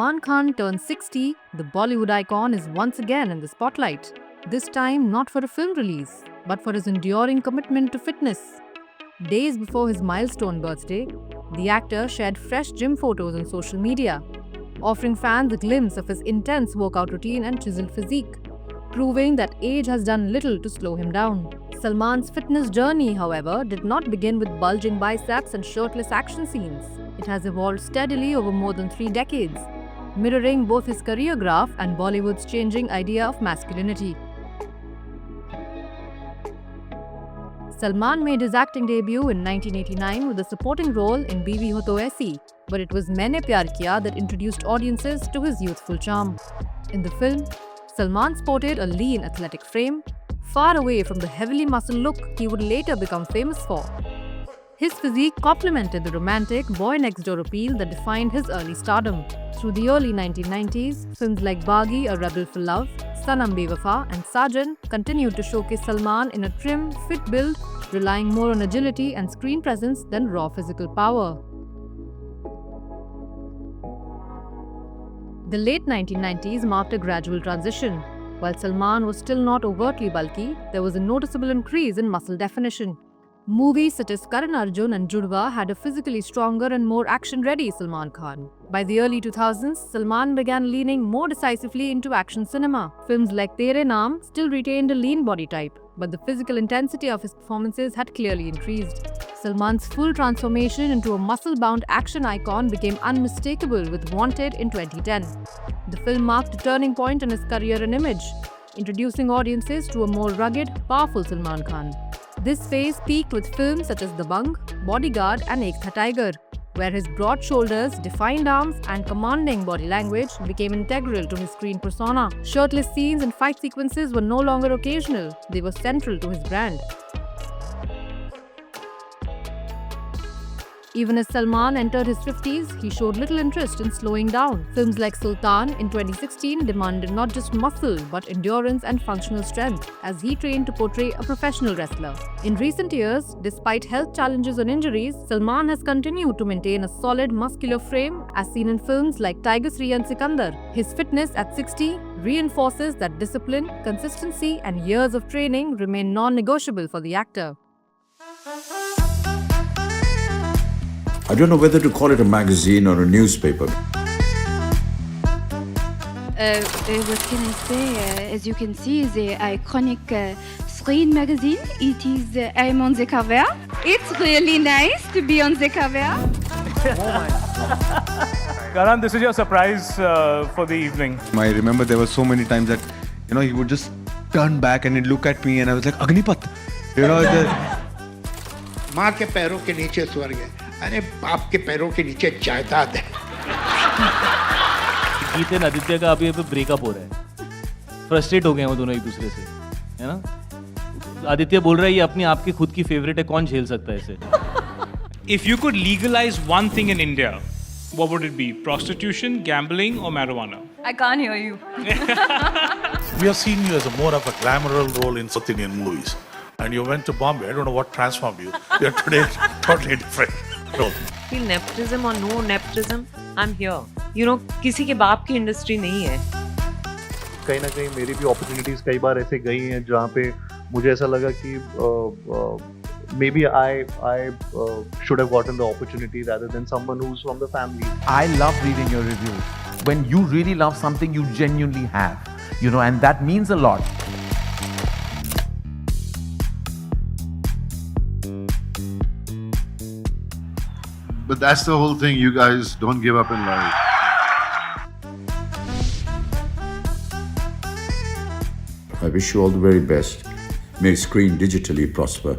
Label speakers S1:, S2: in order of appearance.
S1: Salman Khan turns 60, the Bollywood icon is once again in the spotlight. This time not for a film release, but for his enduring commitment to fitness. Days before his milestone birthday, the actor shared fresh gym photos on social media, offering fans a glimpse of his intense workout routine and chiseled physique, proving that age has done little to slow him down. Salman's fitness journey, however, did not begin with bulging biceps and shirtless action scenes. It has evolved steadily over more than 3 decades, mirroring both his career graph and Bollywood's changing idea of masculinity. Salman made his acting debut in 1989 with a supporting role in Biwi Ho To Aisi, but it was Maine Pyar Kiya that introduced audiences to his youthful charm. In the film, Salman sported a lean, athletic frame, far away from the heavily muscled look he would later become famous for. His physique complemented the romantic boy-next-door appeal that defined his early stardom. Through the early 1990s, films like Baghi, A Rebel for Love, Sanam Bewafa and Sajan continued to showcase Salman in a trim, fit build, relying more on agility and screen presence than raw physical power. The late 1990s marked a gradual transition. While Salman was still not overtly bulky, there was a noticeable increase in muscle definition. Movies such as Karan Arjun and Judwa had a physically stronger and more action-ready Salman Khan. By the early 2000s, Salman began leaning more decisively into action cinema. Films like Tere Naam still retained a lean body type, but the physical intensity of his performances had clearly increased. Salman's full transformation into a muscle-bound action icon became unmistakable with Wanted in 2010. The film marked a turning point in his career and image, introducing audiences to a more rugged, powerful Salman Khan. This phase peaked with films such as Dabangg, Bodyguard and Ek Tha Tiger, where his broad shoulders, defined arms and commanding body language became integral to his screen persona. Shirtless scenes and fight sequences were no longer occasional, they were central to his brand. Even as Salman entered his 50s, he showed little interest in slowing down. Films like Sultan in 2016 demanded not just muscle but endurance and functional strength as he trained to portray a professional wrestler. In recent years, despite health challenges and injuries, Salman has continued to maintain a solid muscular frame as seen in films like Tiger 3 and Sikandar. His fitness at 60 reinforces that discipline, consistency and years of training remain non-negotiable for the actor.
S2: I don't know whether to call it a magazine or a newspaper.
S3: What can I say? As you can see, the iconic screen magazine. It is. I'm on the cover. It's really nice to be on the cover.
S4: Karan, this is your surprise for the evening.
S5: I remember there were so many times that, he would just turn back and he'd look at me and I was like, Agnipath.
S6: माँ के पैरों के नीचे स्वर्ग है, अरे बाप के पैरों के नीचे जायदाद है।
S7: गीत एंड आदित्य का अभी ब्रेकअप हो रहा है, फ्रस्ट्रेट हो गए हैं वो दोनों एक दूसरे से, है ना? आदित्य बोल रहा है ये अपनी आपकी खुद की फेवरेट है, कौन झेल सकता है इसे?
S4: If you could legalize one thing in India, what would it be? Prostitution, gambling, or marijuana?
S8: I can't hear you.
S9: We have seen you as more of a glamorous role in South Indian movies. And you went to Bombay. I don't know what transformed you. You're today totally different role.
S8: Feel nepotism or no nepotism, I'm here. किसी के बाप की industry नहीं है.
S10: कहीं ना कहीं मेरी भी अपॉर्चुनिटीज कई बार ऐसे गई हैं जहाँ पे मुझे ऐसा लगा कि maybe I should have gotten the opportunity rather than someone who's from the family.
S11: I love reading your reviews. When you really love something, you genuinely have, and that means a lot.
S12: But that's the whole thing, you guys don't give up in life.
S2: I wish you all the very best. May Screen digitally prosper.